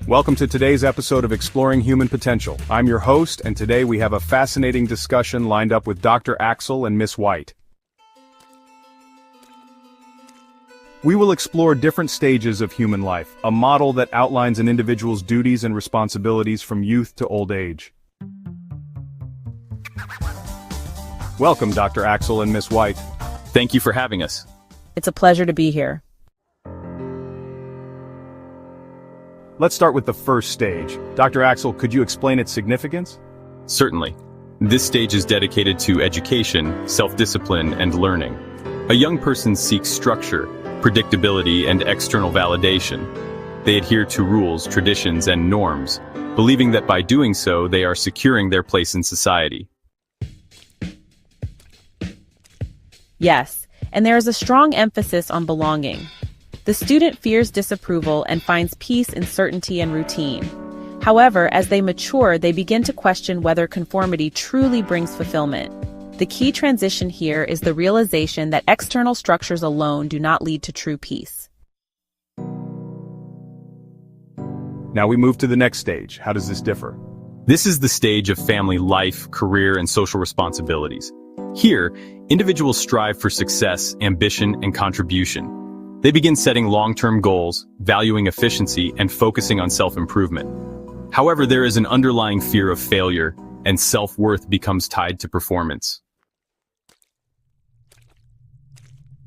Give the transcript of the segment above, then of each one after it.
Welcome to today's episode of Exploring Human Potential. I'm your host, and today we have a fascinating discussion lined up with Dr. Axell and Ms. White. We will explore different stages of human life, a model that outlines an individual's duties and responsibilities from youth to old age. Welcome, Dr. Axell and Ms. White. Thank you for having us. It's a pleasure to be here. Let's start with the first stage. Dr. Axell, could you explain its significance? Certainly. This stage is dedicated to education, self-discipline, and learning. A young person seeks structure, predictability, and external validation. They adhere to rules, traditions, and norms, believing that by doing so, they are securing their place in society. Yes, and there is a strong emphasis on belonging. The student fears disapproval and finds peace in certainty and routine. However, as they mature, they begin to question whether conformity truly brings fulfillment. The key transition here is the realization that external structures alone do not lead to true peace. Now we move to the next stage. How does this differ? This is the stage of family life, career, and social responsibilities. Here, individuals strive for success, ambition, and contribution. They begin setting long-term goals, valuing efficiency, and focusing on self-improvement. However, there is an underlying fear of failure, and self-worth becomes tied to performance.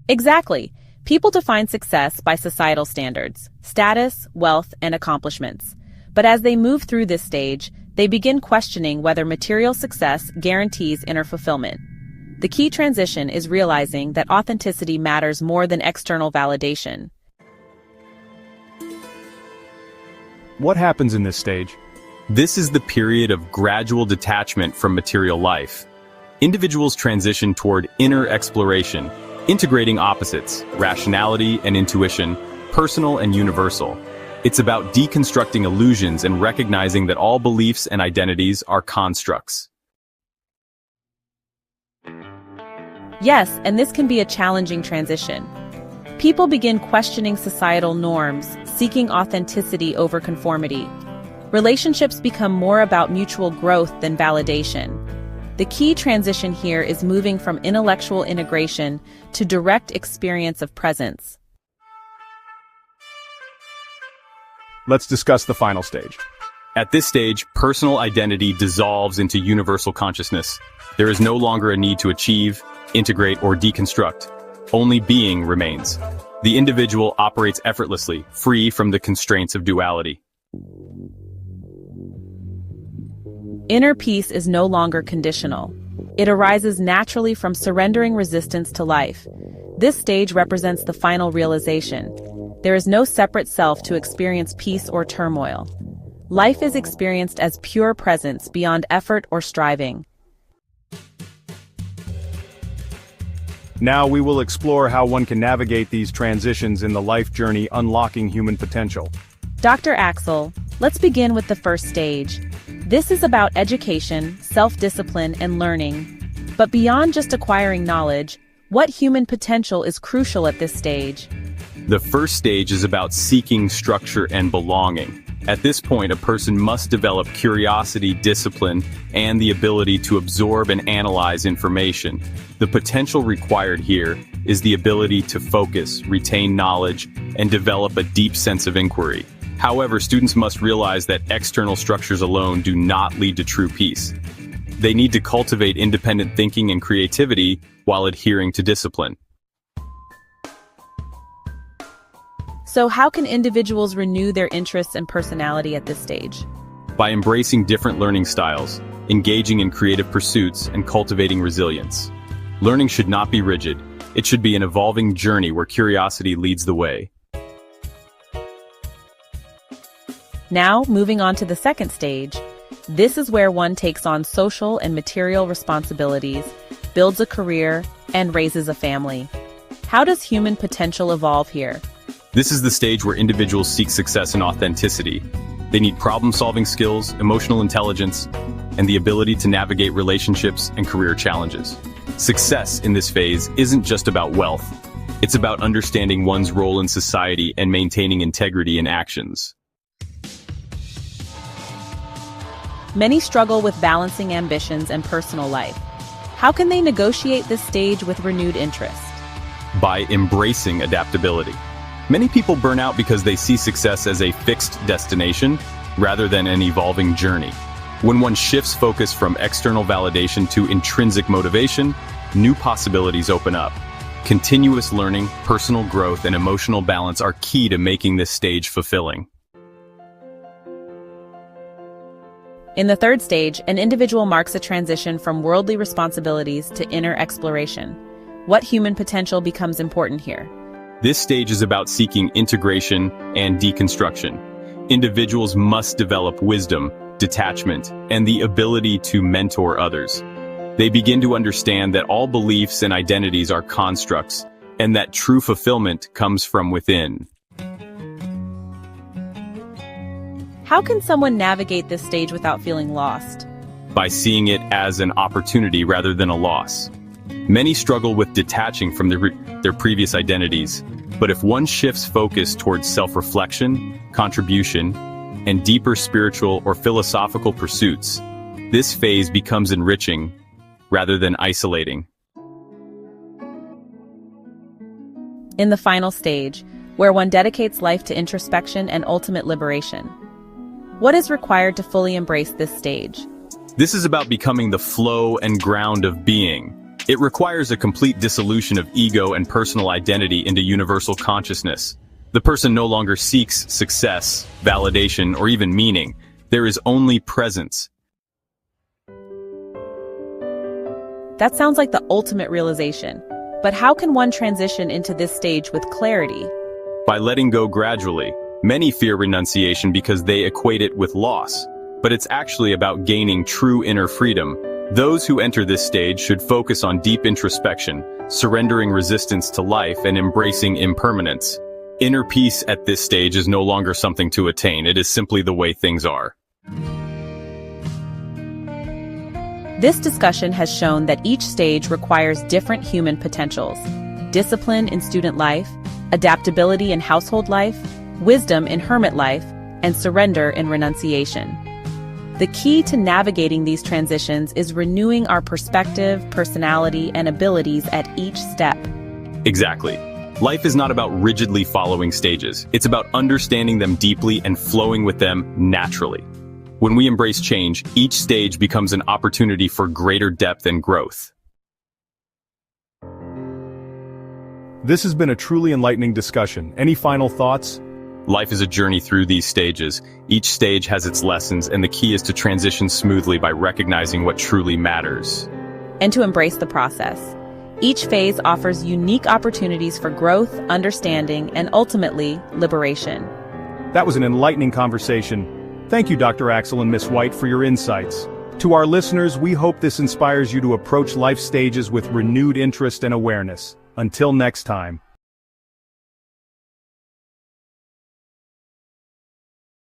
Exactly. People define success by societal standards, status, wealth, and accomplishments. But as they move through this stage, they begin questioning whether material success guarantees inner fulfillment. The key transition is realizing that authenticity matters more than external validation. What happens in this stage? This is the period of gradual detachment from material life. Individuals transition toward inner exploration, integrating opposites, rationality and intuition, personal and universal. It's about deconstructing illusions and recognizing that all beliefs and identities are constructs. Yes, and this can be a challenging transition. People begin questioning societal norms, seeking authenticity over conformity. Relationships become more about mutual growth than validation. The key transition here is moving from intellectual integration to direct experience of presence. Let's discuss the final stage. At this stage, personal identity dissolves into universal consciousness. There is no longer a need to achieve, integrate, or deconstruct. Only being remains. The individual operates effortlessly, free from the constraints of duality. Inner peace is no longer conditional. It arises naturally from surrendering resistance to life. This stage represents the final realization. There is no separate self to experience peace or turmoil. Life is experienced as pure presence beyond effort or striving. Now we will explore how one can navigate these transitions in the life journey unlocking human potential. Dr. Axell, let's begin with the first stage. This is about education, self-discipline, and learning. But beyond just acquiring knowledge, what human potential is crucial at this stage? The first stage is about seeking structure and belonging. At this point, a person must develop curiosity, discipline, and the ability to absorb and analyze information. The potential required here is the ability to focus, retain knowledge, and develop a deep sense of inquiry. However, students must realize that external structures alone do not lead to true peace. They need to cultivate independent thinking and creativity while adhering to discipline. So how can individuals renew their interests and personality at this stage? By embracing different learning styles, engaging in creative pursuits, and cultivating resilience. Learning should not be rigid. It should be an evolving journey where curiosity leads the way. Now, moving on to the second stage. This is where one takes on social and material responsibilities, builds a career, and raises a family. How does human potential evolve here? This is the stage where individuals seek success and authenticity. They need problem-solving skills, emotional intelligence, and the ability to navigate relationships and career challenges. Success in this phase isn't just about wealth. It's about understanding one's role in society and maintaining integrity in actions. Many struggle with balancing ambitions and personal life. How can they negotiate this stage with renewed interest? By embracing adaptability. Many people burn out because they see success as a fixed destination rather than an evolving journey. When one shifts focus from external validation to intrinsic motivation, new possibilities open up. Continuous learning, personal growth, and emotional balance are key to making this stage fulfilling. In the third stage, an individual marks a transition from worldly responsibilities to inner exploration. What human potential becomes important here? This stage is about seeking integration and deconstruction. Individuals must develop wisdom, detachment, and the ability to mentor others. They begin to understand that all beliefs and identities are constructs, and that true fulfillment comes from within. How can someone navigate this stage without feeling lost? By seeing it as an opportunity rather than a loss. Many struggle with detaching from their previous identities, but if one shifts focus towards self-reflection, contribution, and deeper spiritual or philosophical pursuits, this phase becomes enriching rather than isolating. In the final stage, where one dedicates life to introspection and ultimate liberation, what is required to fully embrace this stage? This is about becoming the flow and ground of being. It requires a complete dissolution of ego and personal identity into universal consciousness. The person no longer seeks success, validation, or even meaning. There is only presence. That sounds like the ultimate realization. But how can one transition into this stage with clarity? By letting go gradually. Many fear renunciation because they equate it with loss. But it's actually about gaining true inner freedom. Those who enter this stage should focus on deep introspection, surrendering resistance to life and embracing impermanence. Inner peace at this stage is no longer something to attain, it is simply the way things are. This discussion has shown that each stage requires different human potentials: discipline in student life, adaptability in household life, wisdom in hermit life, and surrender in renunciation. The key to navigating these transitions is renewing our perspective, personality, and abilities at each step. Exactly. Life is not about rigidly following stages. It's about understanding them deeply and flowing with them naturally. When we embrace change, each stage becomes an opportunity for greater depth and growth. This has been a truly enlightening discussion. Any final thoughts? Life is a journey through these stages. Each stage has its lessons, and the key is to transition smoothly by recognizing what truly matters. And to embrace the process. Each phase offers unique opportunities for growth, understanding, and ultimately, liberation. That was an enlightening conversation. Thank you, Dr. Axell and Ms. White, for your insights. To our listeners, we hope this inspires you to approach life stages with renewed interest and awareness. Until next time.